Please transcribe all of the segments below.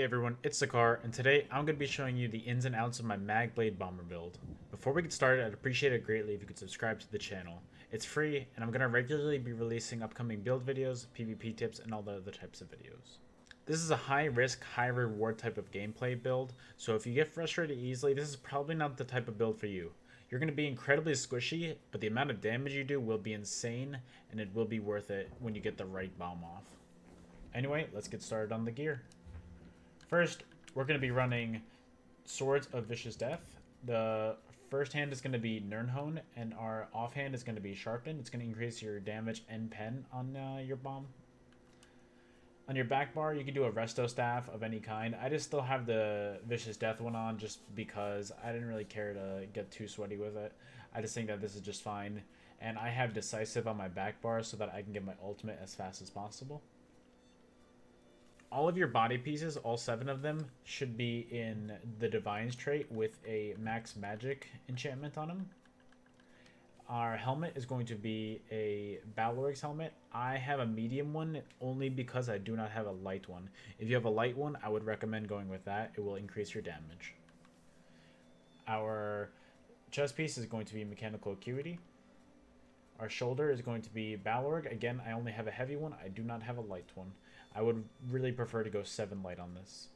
Hey everyone, it's Sekaar, and today I'm going to be showing you the ins and outs of my magblade bomber build. Before we get started, I'd appreciate it greatly if you could subscribe to the channel. It's free, and I'm going to regularly be releasing upcoming build videos, PvP tips, and all the other types of videos. This is a high risk, high reward type of gameplay build, so if you get frustrated easily, this is probably not the type of build for you. You're going to be incredibly squishy, but the amount of damage you do will be insane, and it will be worth it when you get the right bomb off. Anyway, let's get started on the gear. First, we're going to be running Swords of Vicious Death. The first hand is going to be Nirnhone, and our offhand is going to be Sharpen. It's going to increase your damage and pen on your bomb. On your back bar, you can do a Resto Staff of any kind. I just still have the Vicious Death one on just because I didn't really care to get too sweaty with it. I just think that this is just fine. And I have Decisive on my back bar so that I can get my ultimate as fast as possible. All of your body pieces, all 7 of them, should be in the Divine's trait with a max magic enchantment on them. Our helmet is going to be a Baloric's helmet. I have a medium one only because I do not have a light one. If you have a light one, I would recommend going with that. It will increase your damage. Our chest piece is going to be Mechanical Acuity. Our shoulder is going to be Baloric. Again, I only have a heavy one. I do not have a light one. I would really prefer to go 7 light on this.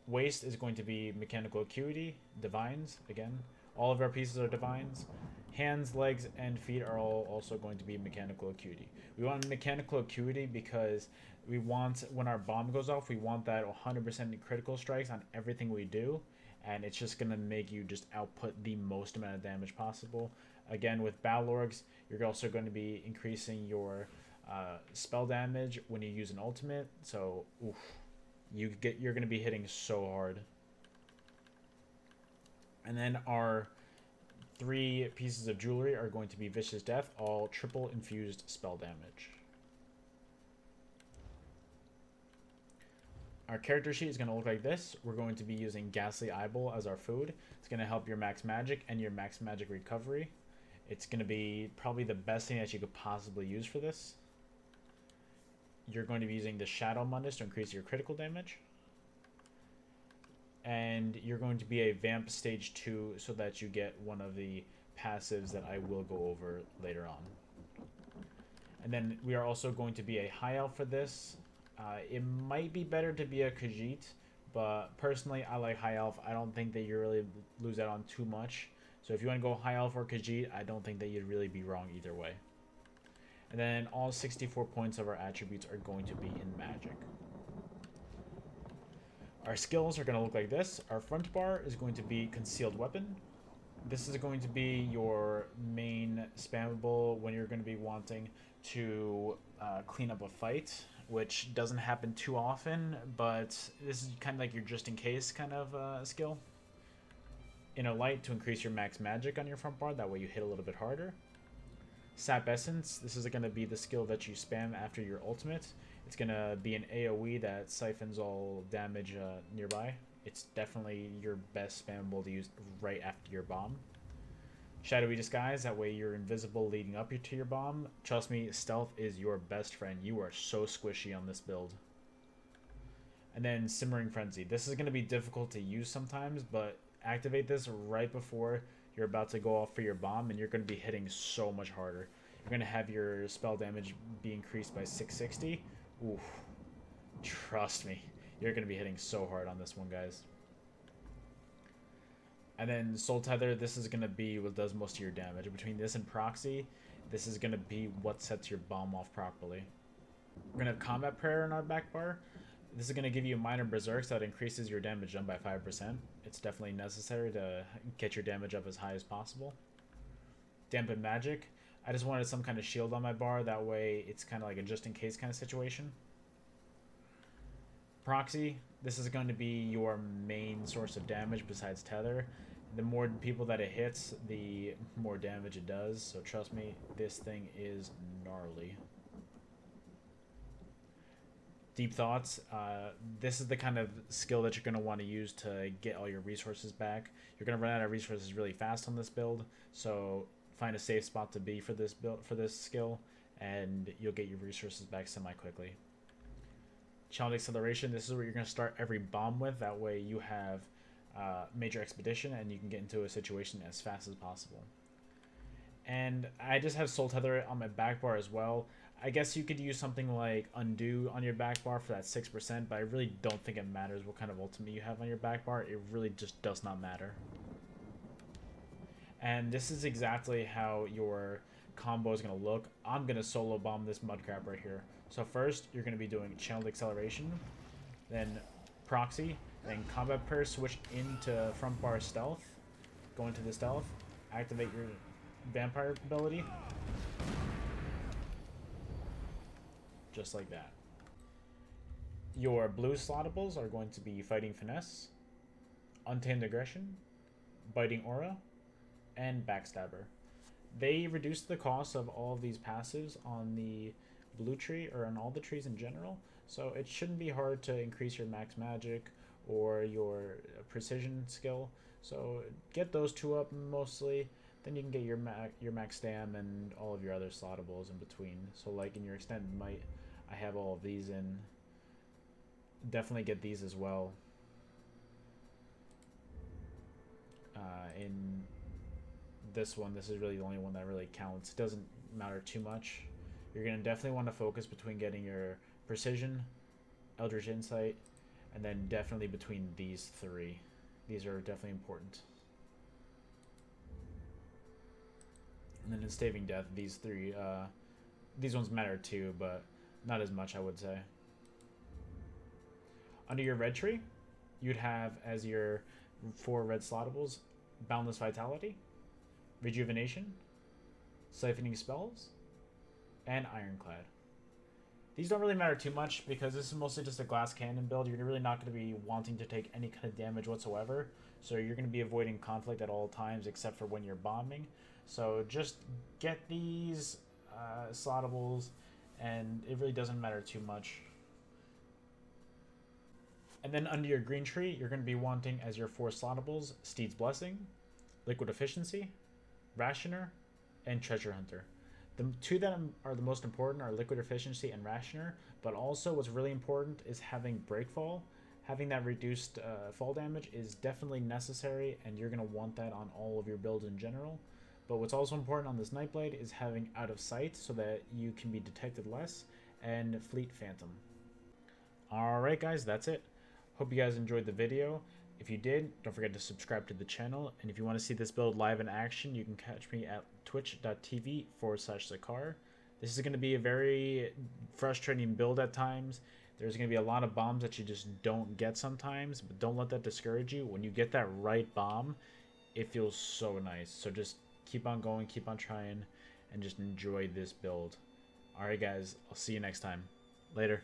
Waist is going to be Mechanical Acuity, Divines, again. All of our pieces are Divines. Hands, legs, and feet are all also going to be Mechanical Acuity. We want Mechanical Acuity because we want, when our bomb goes off, we want that 100% critical strikes on everything we do. And it's just going to make you just output the most amount of damage possible. Again, with Balorgs, you're also going to be increasing your spell damage when you use an ultimate, so oof, you're gonna be hitting so hard. And then our 3 pieces of jewelry are going to be Vicious Death, all triple infused spell damage. Our character sheet is going to look like this. We're going to be using Ghastly Eyeball as our food. It's going to help your max magic and your max magic recovery. It's going to be probably the best thing that you could possibly use for this. You're going to be using the Shadow Mundus to increase your critical damage. And you're going to be a Vamp Stage 2 so that you get one of the passives that I will go over later on. And then we are also going to be a High Elf for this. It might be better to be a Khajiit, but personally I like High Elf. I don't think that you really lose out on too much. So if you want to go High Elf or Khajiit, I don't think that you'd really be wrong either way. And then all 64 points of our attributes are going to be in magic. Our skills are going to look like this. Our front bar is going to be Concealed Weapon. This is going to be your main spammable when you're going to be wanting to clean up a fight, which doesn't happen too often, but this is kind of like your just in case kind of skill. Inner Light to increase your max magic on your front bar, that way you hit a little bit harder. Sap Essence, this is going to be the skill that you spam after your ultimate. It's going to be an AoE that siphons all damage nearby. It's definitely your best spammable to use right after your bomb. Shadowy Disguise, that way you're invisible leading up to your bomb. Trust me, stealth is your best friend. You are so squishy on this build. And then Simmering Frenzy. This is going to be difficult to use sometimes, but activate this right before you're about to go off for your bomb, and you're going to be hitting so much harder. You're going to have your spell damage be increased by 660. Oof. Trust me. You're going to be hitting so hard on this one, guys. And then Soul Tether, this is going to be what does most of your damage. Between this and Proxy, this is going to be what sets your bomb off properly. We're going to have Combat Prayer in our back bar. This is going to give you minor berserks that increases your damage done by 5%. It's definitely necessary to get your damage up as high as possible. Dampen Magic. I just wanted some kind of shield on my bar. That way it's kind of like a just in case kind of situation. Proxy. This is going to be your main source of damage besides Tether. The more people that it hits, the more damage it does. So trust me, this thing is gnarly. Deep Thoughts. This is the kind of skill that you're going to want to use to get all your resources back. You're going to run out of resources really fast on this build, so find a safe spot to be for this build, for this skill, and you'll get your resources back semi-quickly. Challenge Acceleration, this is where you're going to start every bomb with. That way you have Major Expedition and you can get into a situation as fast as possible. And I just have Soul Tether on my back bar as well. I guess you could use something like Undo on your back bar for that 6%, but I really don't think it matters what kind of ultimate you have on your back bar. It really just does not matter. And this is exactly how your combo is going to look. I'm going to solo bomb this mudcrab right here. So first, you're going to be doing Channeled Acceleration, then Proxy, then Combat Pair, switch into front bar Stealth, go into the Stealth, activate your Vampire ability, just like that. Your blue slottables are going to be Fighting Finesse, Untamed Aggression, Biting Aura, and Backstabber. They reduce the cost of all of these passives on the blue tree, or on all the trees in general, so it shouldn't be hard to increase your max magic or your precision skill. So get those two up mostly, then you can get your max stam and all of your other slottables in between. So like in your extended might, I have all of these in. Definitely get these as well. In this one, this is really the only one that really counts. It doesn't matter too much. You're going to definitely want to focus between getting your precision, Eldritch Insight, and then definitely between these three. These are definitely important. And then in Staving Death, these three, these ones matter too, but not as much, I would say. Under your red tree, you'd have as your 4 red slottables, Boundless Vitality, Rejuvenation, Siphoning Spells, and Ironclad. These don't really matter too much because this is mostly just a glass cannon build. You're really not going to be wanting to take any kind of damage whatsoever, so you're going to be avoiding conflict at all times except for when you're bombing. So just get these slottables, and it really doesn't matter too much. And then under your green tree, you're going to be wanting as your 4 slottables, Steed's Blessing, Liquid Efficiency, Rationer, and Treasure Hunter. The 2 that are the most important are Liquid Efficiency and Rationer, but also what's really important is having Breakfall. Having that reduced fall damage is definitely necessary, and you're going to want that on all of your builds in general. But what's also important on this Nightblade is having Out of Sight so that you can be detected less, and Fleet Phantom. Alright guys, that's it. Hope you guys enjoyed the video. If you did, don't forget to subscribe to the channel, and if you want to see this build live in action, you can catch me at twitch.tv/Sekaar. This is going to be a very frustrating build at times. There's going to be a lot of bombs that you just don't get sometimes, but don't let that discourage you. When you get that right bomb, it feels so nice. So just keep on going, keep on trying, and just enjoy this build. Alright guys, I'll see you next time. Later.